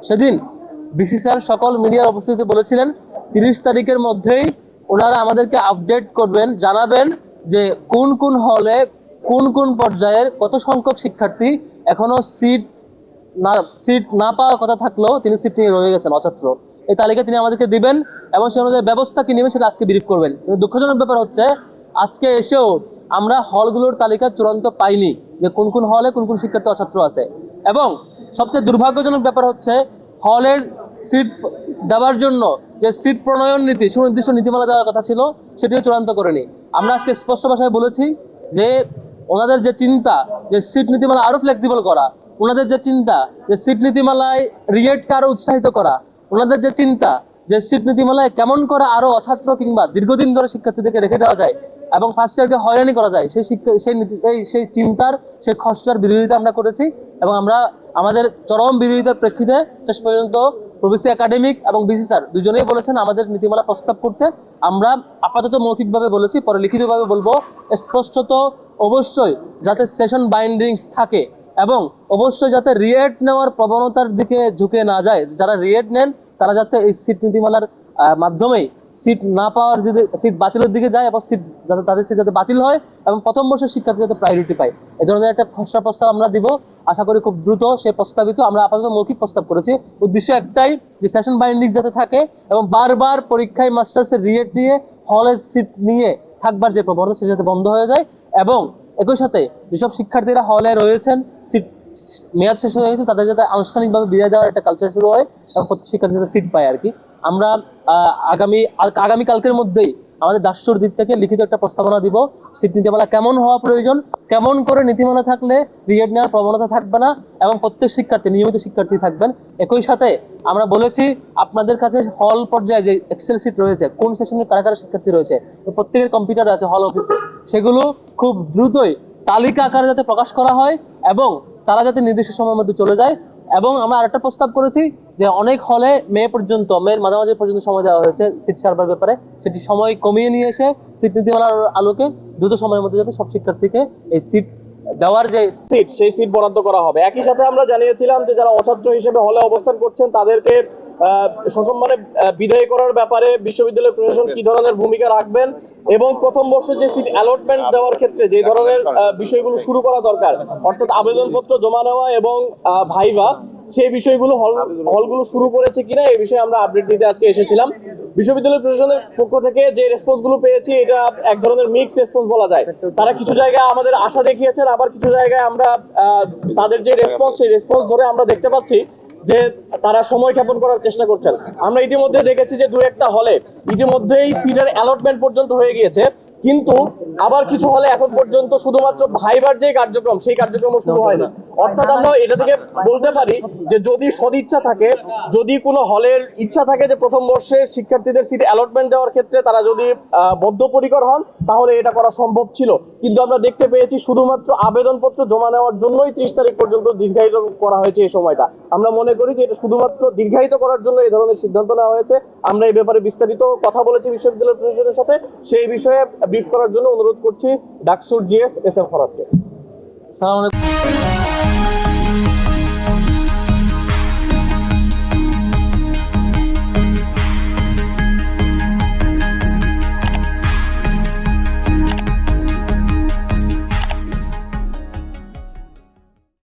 সেদিন BC sir সকল মিডিয়ার উপস্থিতিতে বলেছিলেন 30 তারিখের মধ্যেই ওনারা আমাদেরকে আপডেট করবেন, জানাবেন যে কোন কোন হলে কোন কোন পর্যায়ের কত সংখ্যক শিক্ষার্থী এখনো সিট না পাওয়ার কথা থাকলেও তিনি সিট নিয়ে রয়ে গেছেন অছাত্র। এই তালিকা তিনি আমাদেরকে দিবেন এবং সে অনুযায়ী ব্যবস্থা কি নেবেন সেটা আজকে ব্রিফ করবেন। কিন্তু দুঃখজনক ব্যাপার হচ্ছে আজকে এসেও আমরা হলগুলোর তালিকা চূড়ান্ত পাইনি যে কোন কোন হলে কোন কোন শিক্ষার্থী অছাত্র আছে। এবং সবচেয়ে দুর্ভাগ্যজনক ব্যাপার হচ্ছে হলের সিট দেওয়ার জন্য যে সিট প্রণয়ন নীতি, সুনির্দিষ্ট নীতিমালা দেওয়ার কথা ছিল সেটিও চূড়ান্ত করেনি। আমরা আজকে স্পষ্ট ভাষায় বলেছি যে ওনাদের যে চিন্তা যে সিট নীতিমালা আরো ফ্লেক্সিবল করা, ওনাদের যে চিন্তা যে সিট নীতিমালায় রিয়েটকে আরো উৎসাহিত করা, ওনাদের যে চিন্তা যে সিট নীতিমালায় কেমন করে আরো অছাত্র কিংবা দীর্ঘদিন ধরে শিক্ষার্থীদেরকে রেখে দেওয়া যায় এবং ফার্স্ট ইয়ারকে হয়রানি করা যায়, সেই চিন্তার সেই খসড়ার বিরোধিতা আমরা করেছি। এবং আমরা আমাদের চরম বিরোধিতার প্রেক্ষিতে শেষ পর্যন্ত প্রভিসি একাডেমিক এবং বিসি স্যার দুজনেই বলেছেন আমাদের নীতিমালা প্রস্তাব করতে। আমরা আপাতত মৌখিকভাবে বলেছি, পরে লিখিতভাবে বলবো। স্পষ্টত অবশ্যই যাতে সেশন বাইন্ডিংস থাকে এবং অবশ্যই যাতে রিয়েট নেওয়ার প্রবণতার দিকে ঝুঁকে না যায়। যারা রিয়েট নেন তারা যাতে এই সিট নীতিমালার মাধ্যমেই সিট না পাওয়ার যদি সিট বাতিলের দিকে যায় এবং সিট যাতে তাদের সিট যাতে বাতিল হয় এবং প্রথম বর্ষের শিক্ষার্থী যাতে প্রায়োরিটি পায়, এই ধরনের একটা খসড়া প্রস্তাব আমরা দিব। আশা করি খুব দ্রুত সে প্রস্তাবিত, আমরা আপাতত মৌখিক প্রস্তাব করেছি। উদ্দেশ্য একটাই যে সেশন বাইন্ডিং যাতে থাকে এবং বারবার পরীক্ষায় মাস্টার্সের রিয়েট নিয়ে হলের সিট নিয়ে থাকবার যে প্রবণতা সে যাতে বন্ধ হয়ে যায় এবং একই সাথে যেসব শিক্ষার্থীরা হলে রয়েছেন সিট মেয়াদ শেষ হয়ে গেছে তাদের যাতে আনুষ্ঠানিকভাবে বিদায় দেওয়ার একটা কালচার শুরু হয় এবং প্রত্যেক শিক্ষার্থী যাতে সিট পায় আর কি। আমরা আগামী কালকের মধ্যেই আমাদের দাসুর দিক থেকে লিখিত একটা প্রস্তাবনা দিব সিট নীতিমালা কেমন হওয়া প্রয়োজন, কেমন করে নীতিমালা থাকলে রিয়েট নেওয়ার প্রবণতা থাকবে না এবং প্রত্যেক শিক্ষার্থী নিয়মিত শিক্ষার্থী থাকবেন। একই সাথে আমরা বলেছি আপনাদের কাছে হল পর্যায়ে যে এক্সেল সিট রয়েছে, কোন সেশনের কারা কারা শিক্ষার্থী রয়েছে, প্রত্যেকের কম্পিউটার আছে হল অফিসে, সেগুলো খুব দ্রুতই তালিকা আকারে যাতে প্রকাশ করা হয় এবং তারা যাতে নির্দিষ্ট সময়ের মধ্যে চলে যায়। এবং আমরা আরেকটা প্রস্তাব করেছি যে অনেক হলে মেয়ের মাঝামাঝি পর্যন্ত সময় দেওয়া হয়েছে সিট সার্ভার ব্যাপারে, সেটি সময় কমিয়ে নিয়ে এসে সিট নীতিমালার আলোকে দ্রুত সময়ের মধ্যে যাতে সব শিক্ষার্থীকে এই সিট দেওয়ার যে সেই সিট বরাদ্দ করা হবে। একই সাথে আমরা জানিয়েছিলাম যে যারা অছাত্র হিসেবে হলে অবস্থান করছেন তাদেরকে সসম্মানে বিদায় করার ব্যাপারে বিশ্ববিদ্যালয় প্রশাসন কি ধরনের ভূমিকা রাখবেন এবং প্রথম বর্ষে যে সিট অ্যালটমেন্ট দেওয়ার ক্ষেত্রে যে ধরনের বিষয়গুলো শুরু করা দরকার, অর্থাৎ আবেদনপত্র জমা নেওয়া এবং ভাইভা, সেই বিষয়গুলো হলগুলো শুরু করেছে কিনা এই বিষয়ে আমরা আপডেট দিতে আজকে এসেছিলাম। বিশ্ববিদ্যালয় প্রশাসনের পক্ষ থেকে যে রেসপন্সগুলো পেয়েছি এটা এক ধরনের মিক্স রেসপন্স বলা যায়। তারা কিছু জায়গায় আমাদের আশা দেখিয়েছেন, আবার কিছু জায়গায় আমরা তাদের যে রেসপন্স সেই রেসপন্স ধরে আমরা দেখতে পাচ্ছি যে তারা সময় ক্ষেপণ করার চেষ্টা করছেন। আমরা ইতিমধ্যে দেখেছি যে দু একটা হলে ইতিমধ্যেই সিটের অ্যালটমেন্ট পর্যন্ত হয়ে গিয়েছে, কিন্তু আবার কিছু হলে এখন পর্যন্ত শুধুমাত্র ভাইবার যে কার্যক্রম সেই কার্যক্রমও শুরু হয়নি। অর্থাৎ আমরা এটা থেকে বলতে পারি যে যদি সদিচ্ছা থাকে, যদি কোনো হলের ইচ্ছা থাকে যে প্রথম বর্ষের শিক্ষার্থীদের সিট অ্যালটমেন্ট দেওয়ার ক্ষেত্রে তারা যদি বদ্ধপরিকর হন তাহলে এটা করা সম্ভব ছিল। কিন্তু আমরা দেখতে পেয়েছি শুধুমাত্র আবেদনপত্র জমা নেওয়ার জন্যই 30 তারিখ পর্যন্ত দীর্ঘায়িত করা হয়েছে এই সময়টা। আমরা মনে করি যে এটা শুধুমাত্র দীর্ঘায়িত করার জন্য এই ধরনের সিদ্ধান্ত নেওয়া হয়েছে। আমরা এই ব্যাপারে বিস্তারিত কথা বলেছি বিশ্ববিদ্যালয় প্রশাসনের সাথে, সেই বিষয়ে ব্রিফ করার জন্য অনুরোধ করছি ডাকসুর জিএস এস এম ফরহাদকে। আসসালামু আলাইকুম।